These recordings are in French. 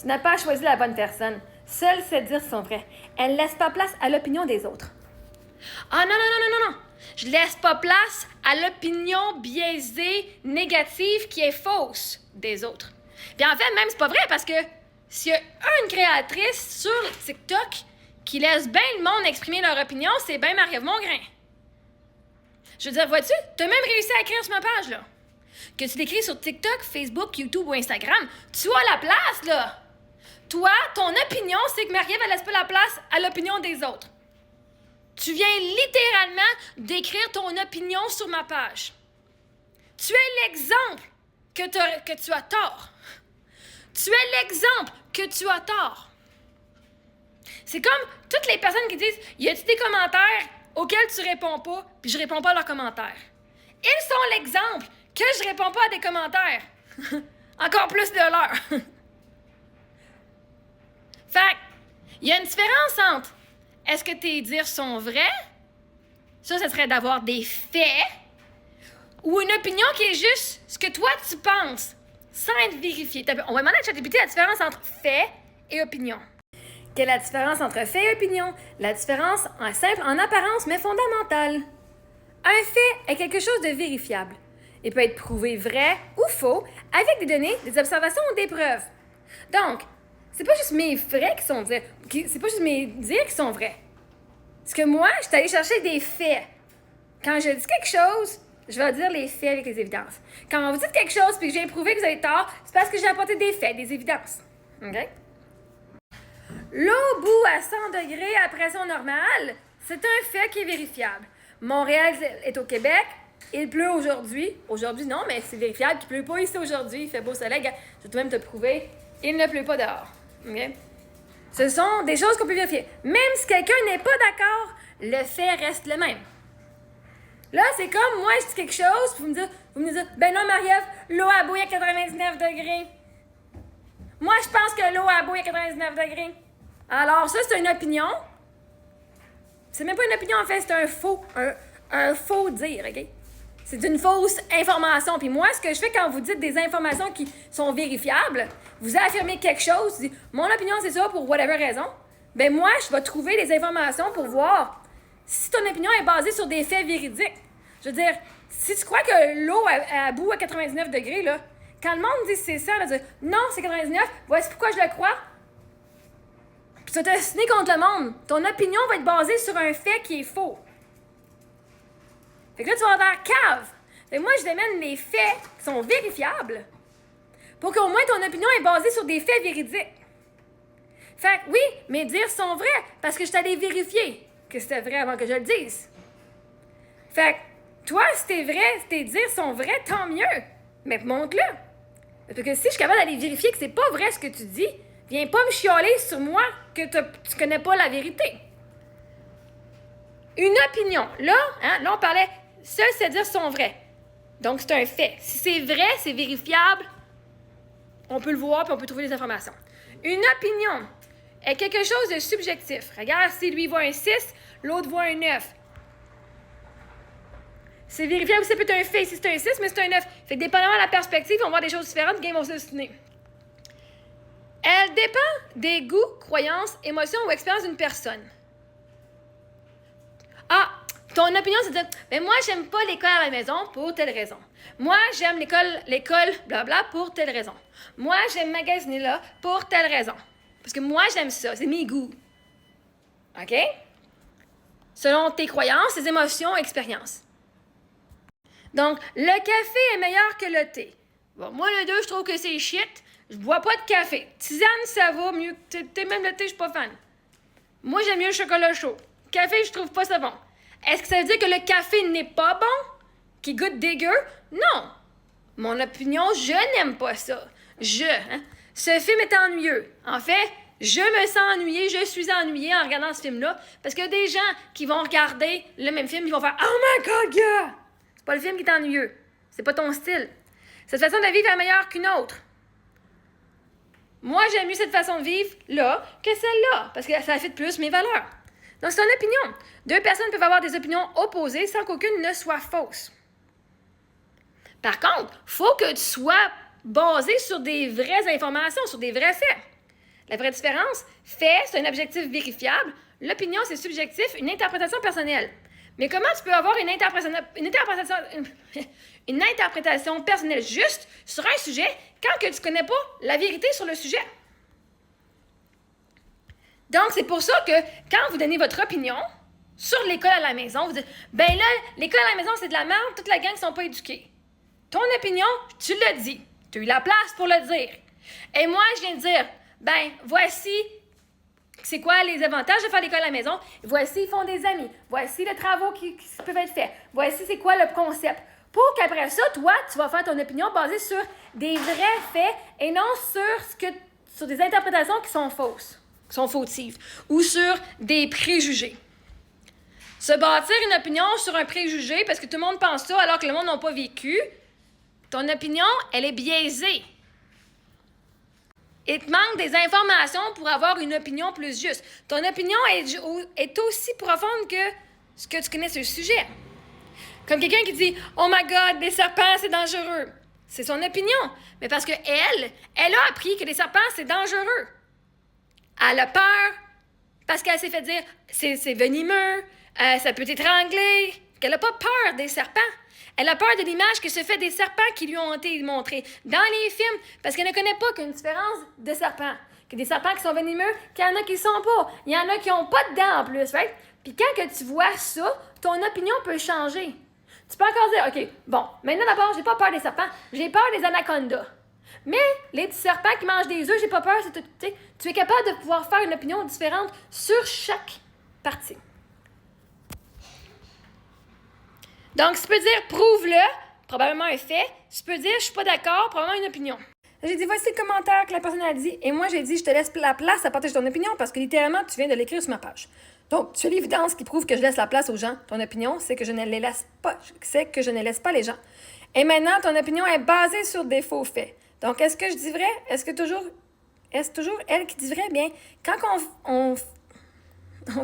Tu n'as pas choisi la bonne personne. Seuls ses dires sont vrais. Elle ne laisse pas place à l'opinion des autres. Ah non, non, non, non, non, non. Je laisse pas place à l'opinion biaisée, négative, qui est fausse des autres. Puis en fait, même, c'est pas vrai parce que s'il y a une créatrice sur TikTok qui laisse bien le monde exprimer leur opinion, c'est bien Marie-Ève Mongrain. Je veux dire, vois-tu, t'as même réussi à écrire sur ma page, là. Que tu l'écris sur TikTok, Facebook, YouTube ou Instagram, tu as la place, là. Toi, ton opinion, c'est que Marie-Ève, elle laisse pas la place à l'opinion des autres. Tu viens littéralement d'écrire ton opinion sur ma page. Tu es l'exemple que tu as tort. Tu es l'exemple que tu as tort. C'est comme toutes les personnes qui disent « Y a-t-il des commentaires auxquels tu réponds pas, puis je réponds pas à leurs commentaires. » Ils sont l'exemple que je réponds pas à des commentaires. Encore plus de leurs. Fait il y a une différence entre est-ce que tes dires sont vrais? Ça serait d'avoir des faits. Ou une opinion qui est juste ce que toi tu penses, sans être vérifié. On va demander à ChatGPT la différence entre fait et opinion. Quelle est la différence entre fait et opinion? La différence est simple en apparence, mais fondamentale. Un fait est quelque chose de vérifiable. Il peut être prouvé vrai ou faux avec des données, des observations ou des preuves. Donc, c'est pas juste mes vrais qui sont dires, c'est pas juste mes dires qui sont vrais. Parce que moi, je suis allée chercher des faits. Quand je dis quelque chose, je vais dire les faits avec les évidences. Quand vous dites quelque chose puis que j'ai prouvé que vous avez tort, c'est parce que j'ai apporté des faits, des évidences. OK? L'eau bout à 100 degrés à pression normale, c'est un fait qui est vérifiable. Montréal est au Québec, il pleut aujourd'hui. Aujourd'hui, non, mais c'est vérifiable qu'il ne pleut pas ici aujourd'hui. Il fait beau soleil. Je vais tout de même te prouver, il ne pleut pas dehors. Okay? Ce sont des choses qu'on peut vérifier. Même si quelqu'un n'est pas d'accord, le fait reste le même. Là, c'est comme moi, je dis quelque chose, puis vous me dites, ben non, Marie-Ève, l'eau a bouilli à 99 degrés. Moi, je pense que l'eau a bouilli à 99 degrés. Alors, ça, c'est une opinion. C'est même pas une opinion, en fait, c'est un faux dire, OK? C'est une fausse information. Puis moi, ce que je fais quand vous dites des informations qui sont vérifiables, vous affirmez quelque chose, vous dites, mon opinion, c'est ça pour whatever raison. Ben moi, je vais trouver les informations pour voir si ton opinion est basée sur des faits véridiques. Je veux dire, si tu crois que l'eau a bout à 99 degrés, là, quand le monde dit c'est ça, elle va dire non, c'est 99, voici pourquoi je le crois. Puis tu vas t'assiner contre le monde. Ton opinion va être basée sur un fait qui est faux. Fait que là, tu vas avoir cave. Fait que moi, je démène les faits qui sont vérifiables pour qu'au moins ton opinion est basée sur des faits véridiques. Fait que oui, mes dires sont vrais parce que je suis allée vérifier que c'était vrai avant que je le dise. Fait que toi, si t'es vrai, si tes dires sont vrais, tant mieux. Mais montre-le. Parce que si je suis capable d'aller vérifier que c'est pas vrai ce que tu dis, viens pas me chialer sur moi que tu connais pas la vérité. Une opinion. Là, on parlait, seuls ces dires sont vrais. Donc, c'est un fait. Si c'est vrai, c'est vérifiable, on peut le voir puis on peut trouver des informations. Une opinion est quelque chose de subjectif. Regarde, si lui voit un 6, l'autre voit un 9. C'est vérifiable si ça peut être un fait. Si c'est un 6, mais c'est un 9. Fait que dépendamment de la perspective, on va voir des choses différentes, puis ils vont s'obstiner. Elle dépend des goûts, croyances, émotions ou expériences d'une personne. Ah, ton opinion, c'est de dire, mais moi, j'aime pas l'école à la maison pour telle raison. Moi, j'aime l'école, blabla, pour telle raison. Moi, j'aime magasiner là pour telle raison. Parce que moi, j'aime ça, c'est mes goûts. OK? Selon tes croyances, tes émotions, expériences. Donc, le café est meilleur que le thé. Bon, moi, le 2, je trouve que c'est shit. Je bois pas de café. Tisane, ça va mieux. Même le thé, je suis pas fan. Moi, j'aime mieux le chocolat chaud. Café, je trouve pas ça bon. Est-ce que ça veut dire que le café n'est pas bon? Qu'il goûte dégueu? Non. Mon opinion, je n'aime pas ça. Ce film est ennuyeux. En fait, je me sens ennuyée, je suis ennuyée en regardant ce film-là, parce qu'il y a des gens qui vont regarder le même film, ils vont faire « Oh my God, yeah! » C'est pas le film qui est ennuyeux. C'est pas ton style. Cette façon de vivre est meilleure qu'une autre. Moi, j'aime mieux cette façon de vivre là que celle-là, parce que ça fit plus mes valeurs. Donc, c'est une opinion. Deux personnes peuvent avoir des opinions opposées sans qu'aucune ne soit fausse. Par contre, il faut que tu sois basé sur des vraies informations, sur des vrais faits. La vraie différence, fait, c'est un objectif vérifiable. L'opinion, c'est subjectif, une interprétation personnelle. Mais comment tu peux avoir une interprétation personnelle juste sur un sujet quand que tu connais pas la vérité sur le sujet? Donc, c'est pour ça que quand vous donnez votre opinion sur l'école à la maison, vous dites, ben là, l'école à la maison, c'est de la merde, toute la gang ne sont pas éduqués. Ton opinion, tu l'as dit. Tu as eu la place pour le dire. Et moi, je viens de dire, ben, voici c'est quoi les avantages de faire l'école à la maison. Voici, ils font des amis. Voici les travaux qui peuvent être faits. Voici, c'est quoi le concept. Pour qu'après ça, toi, tu vas faire ton opinion basée sur des vrais faits et non sur des interprétations qui sont fausses, qui sont fautives, ou sur des préjugés. Se bâtir une opinion sur un préjugé parce que tout le monde pense ça alors que le monde n'a pas vécu, ton opinion, elle est biaisée. Il te manque des informations pour avoir une opinion plus juste. Ton opinion est aussi profonde que ce que tu connais sur le sujet. Comme quelqu'un qui dit « Oh my God, des serpents, c'est dangereux ». C'est son opinion. Mais parce qu'elle a appris que les serpents, c'est dangereux. Elle a peur parce qu'elle s'est fait dire « c'est venimeux, ça peut t'étrangler ». Elle n'a pas peur des serpents. Elle a peur de l'image que se fait des serpents qui lui ont été montrés dans les films, parce qu'elle ne connaît pas qu'une différence de serpents. Que des serpents qui sont venimeux, qu'il y en a qui ne sont pas. Il y en a qui n'ont pas de dents en plus, right? Puis quand que tu vois ça, ton opinion peut changer. Tu peux encore dire, OK, bon, maintenant d'abord, j'ai pas peur des serpents, j'ai peur des anacondas. Mais les petits serpents qui mangent des œufs, j'ai pas peur, c'est tout. Tu es capable de pouvoir faire une opinion différente sur chaque partie. Donc, tu peux dire « prouve-le », probablement un fait. Tu peux dire « je suis pas d'accord », probablement une opinion. J'ai dit « voici le commentaire que la personne a dit » et moi j'ai dit « je te laisse la place à partager ton opinion parce que littéralement, tu viens de l'écrire sur ma page. » Donc, tu as l'évidence qui prouve que je laisse la place aux gens. Ton opinion, c'est que je ne les laisse pas les gens. Et maintenant, ton opinion est basée sur des faux faits. Donc, est-ce que je dis vrai? Est-ce toujours elle qui dit vrai? Bien, quand on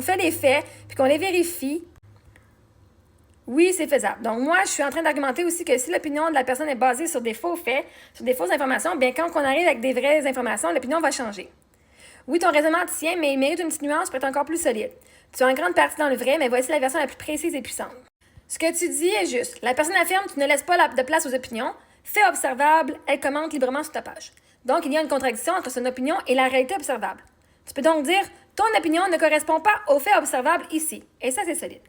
fait les faits puis qu'on les vérifie, oui, c'est faisable. Donc, moi, je suis en train d'argumenter aussi que si l'opinion de la personne est basée sur des faux faits, sur des fausses informations, bien, quand on arrive avec des vraies informations, l'opinion va changer. Oui, ton raisonnement tient, mais il mérite une petite nuance pour être encore plus solide. Tu es en grande partie dans le vrai, mais voici la version la plus précise et puissante. Ce que tu dis est juste. La personne affirme, tu ne laisses pas de place aux opinions. Fait observable, elle commente librement sur ta page. Donc, il y a une contradiction entre son opinion et la réalité observable. Tu peux donc dire, ton opinion ne correspond pas aux faits observables ici. Et ça, c'est solide.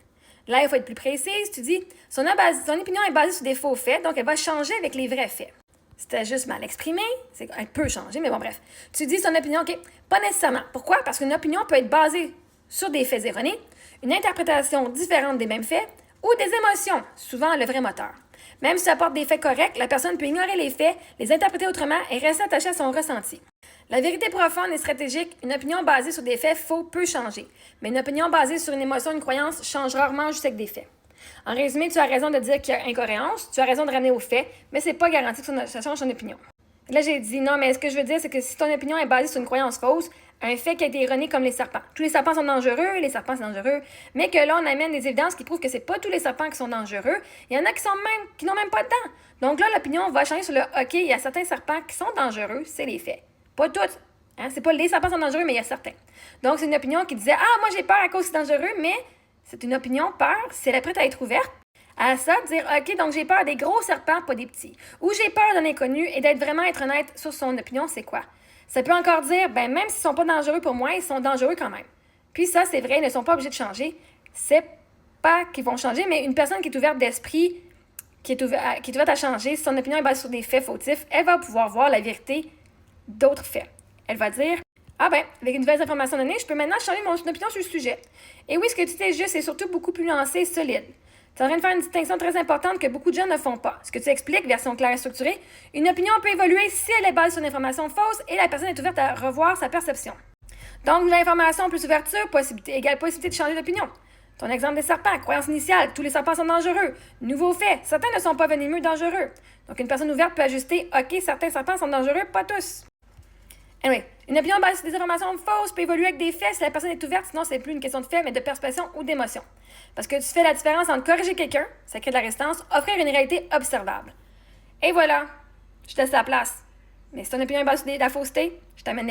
Là, il faut être plus précise. Tu dis, son opinion est basée sur des faux faits, donc elle va changer avec les vrais faits. C'était juste mal exprimé. C'est un peu changé, mais bon, bref. Tu dis son opinion, OK, pas nécessairement. Pourquoi? Parce qu'une opinion peut être basée sur des faits erronés, une interprétation différente des mêmes faits ou des émotions, souvent le vrai moteur. Même si tu apportes des faits corrects, la personne peut ignorer les faits, les interpréter autrement et rester attachée à son ressenti. La vérité profonde et stratégique, une opinion basée sur des faits faux peut changer, mais une opinion basée sur une émotion, une croyance, change rarement juste avec des faits. En résumé, tu as raison de dire qu'il y a incohérence, tu as raison de ramener aux faits, mais c'est pas garanti que ça change ton opinion. Et là, j'ai dit non, mais ce que je veux dire, c'est que si ton opinion est basée sur une croyance fausse, un fait qui a été erroné comme les serpents. Tous les serpents sont dangereux, les serpents c'est dangereux, mais que là, on amène des évidences qui prouvent que c'est pas tous les serpents qui sont dangereux. Il y en a qui n'ont même pas de dents. Donc là, l'opinion va changer sur le OK, il y a certains serpents qui sont dangereux, c'est les faits. Pas tous. Hein? C'est pas les serpents sont dangereux, mais il y a certains. Donc, c'est une opinion qui disait ah, moi j'ai peur à cause c'est dangereux, mais c'est une opinion peur, si elle est prête à être ouverte. À ça, dire OK, donc j'ai peur des gros serpents, pas des petits. Ou j'ai peur d'un inconnu et d'être honnête sur son opinion, c'est quoi? Ça peut encore dire, ben même s'ils sont pas dangereux pour moi, ils sont dangereux quand même. Puis ça, c'est vrai, ils ne sont pas obligés de changer. C'est pas qu'ils vont changer, mais une personne qui est ouverte d'esprit, qui est ouverte à changer, si son opinion est basée sur des faits fautifs, elle va pouvoir voir la vérité d'autres faits. Elle va dire, ah ben, avec une nouvelle information donnée, je peux maintenant changer mon opinion sur le sujet. Et oui, ce que tu dis est juste, c'est surtout beaucoup plus nuancé et solide. Tu es en train de faire une distinction très importante que beaucoup de gens ne font pas. Ce que tu expliques, version claire et structurée, une opinion peut évoluer si elle est basée sur une information fausse et la personne est ouverte à revoir sa perception. Donc, nouvelle information plus ouverture, possibilité égale possibilité de changer d'opinion. Ton exemple des serpents, croyance initiale, tous les serpents sont dangereux. Nouveau fait, certains ne sont pas venimeux dangereux. Donc, une personne ouverte peut ajuster, OK, certains serpents sont dangereux, pas tous. Anyway, une opinion basée sur des informations fausses peut évoluer avec des faits si la personne est ouverte, sinon c'est plus une question de fait, mais de perception ou d'émotion. Parce que tu fais la différence entre corriger quelqu'un, ça crée de la résistance, offrir une réalité observable. Et voilà, je te laisse la place. Mais si ton opinion est basée sur de la fausseté, je t'amène